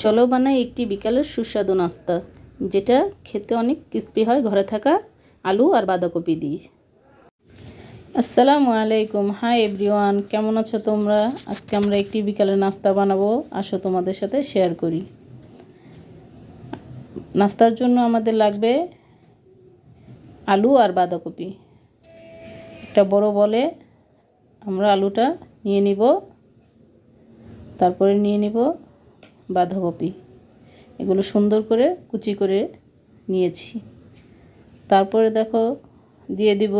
চলো বানাই একটি বিকালের সুস্বাদু নাস্তা, যেটা খেতে অনেক ক্রিস্পি হয় ঘরে থাকা আলু আর বাঁধাকপি দিয়ে। আসসালামু আলাইকুম, হাই এভরিওয়ান, কেমন আছো তোমরা? আজকে আমরা একটি বিকালের নাস্তা বানাবো, আসো তোমাদের সাথে শেয়ার করি। নাস্তার জন্য আমাদের লাগবে আলু আর বাঁধাকপি। একটা বড় বলে আমরা আলুটা নিয়ে নিব, তারপরে নিয়ে নিব বাঁধাকপি। এগুলো সুন্দর করে কুচি করে নিয়েছি। তারপরে দেখো দিয়ে দিব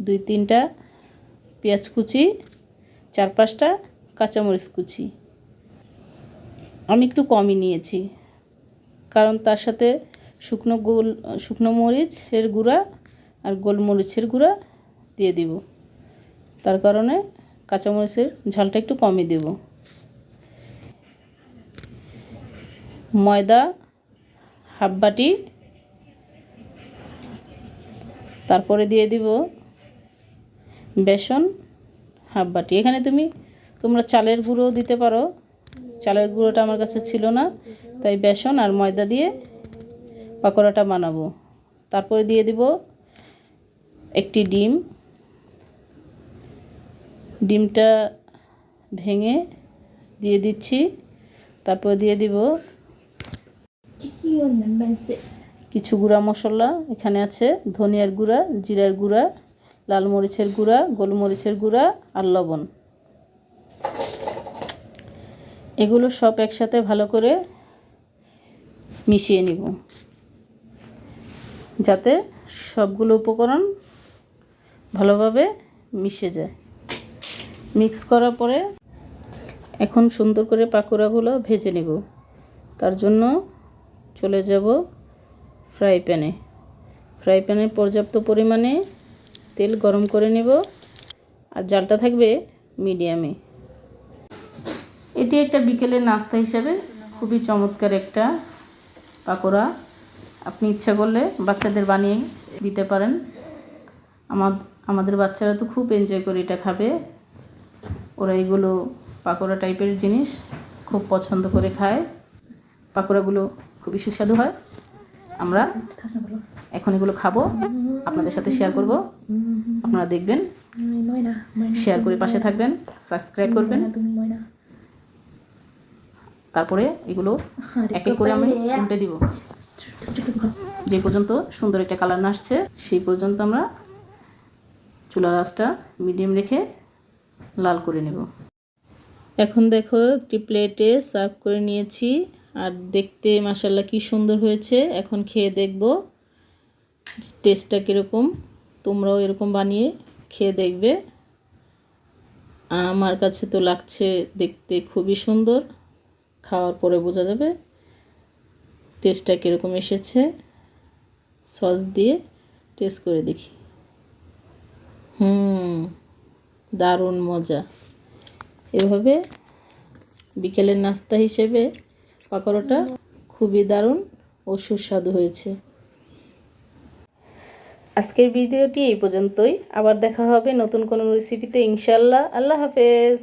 2-3টা পেঁয়াজ কুচি, 4-5টা কাঁচামরিচ কুচি। আমি একটু কমই নিয়েছি, কারণ তার সাথে শুকনো মরিচের গুঁড়া আর গোলমরিচের গুঁড়া দিয়ে দিব, তার কারণে কাঁচামরিচের ঝালটা একটু কমই দেব। ময়দা হাফ বাটি, তারপরে দিয়ে দিব বেসন হাফ বাটি। এখানে তোমরা চালের গুঁড়ো দিতে পারো, চালের গুঁড়োটা আমার কাছে ছিল না, তাই বেসন আর ময়দা দিয়ে পাকোড়াটা বানাবো। তারপরে দিয়ে দিব একটি ডিমটা ভেঙে দিয়ে দিচ্ছি। তারপর দিয়ে দিব কিছু গুঁড়া মশলা। এখানে আছে ধনিয়ার গুঁড়া, জিরার গুঁড়া, লাল মরিচের গুঁড়া, গোলমরিচের গুঁড়া আর লবণ। এগুলো সব একসাথে ভালো করে মিশিয়ে নিব, যাতে সবগুলো উপকরণ ভালোভাবে মিশে যায়। মিক্স করার পরে এখন সুন্দর করে পাকোড়াগুলো ভেজে নেব। তার জন্য চলে যাব ফ্রাই প্যানে পর্যাপ্ত পরিমাণে তেল গরম করে নেব, আর জালটা থাকবে মিডিয়ামে। এটি একটা বিকেলের নাস্তা হিসাবে খুবই চমৎকার একটা পাকোড়া। আপনি ইচ্ছা করলে বাচ্চাদের বানিয়ে দিতে পারেন। আমাদের বাচ্চারা তো খুব এনজয় করে এটা খাবে। ওরা এগুলো পাকোড়া টাইপের জিনিস খুব পছন্দ করে খায়। পাকোড়াগুলো খুবই সুস্বাদু হয়। আমরা এখন এগুলো খাবো, আপনাদের সাথে শেয়ার করব। আপনারা দেখবেন, শেয়ার করে পাশে থাকবেন, সাবস্ক্রাইব করবেন। তারপরে এগুলো এক এক করে আমি উল্টে দিব। যে পর্যন্ত সুন্দর একটা কালার না আসছে সেই পর্যন্ত আমরা চুলার আঁচটা মিডিয়াম রেখে লাল করে নেব। এখন দেখো একটি প্লেটে সার্ভ করে নিয়েছি, আর দেখতে মাশাআল্লাহ কি সুন্দর হয়েছে। এখন খেয়ে দেখব টেস্টটা কীরকম। তোমরাও এরকম বানিয়ে খেয়ে দেখবে। আমার কাছে তো লাগছে দেখতে খুবই সুন্দর, খাওয়ার পরে বোঝা যাবে টেস্টটা কীরকম এসেছে। সস দিয়ে টেস্ট করে দেখি। দারুণ মজা। এভাবে বিকেলের নাস্তা হিসেবে পাকোড়াটা খুবই দারুণ ও সুস্বাদু হয়েছে। আজকের ভিডিওটি এই পর্যন্তই। আবার দেখা হবে নতুন কোনো রেসিপিতে ইনশাআল্লাহ। আল্লাহ হাফেজ।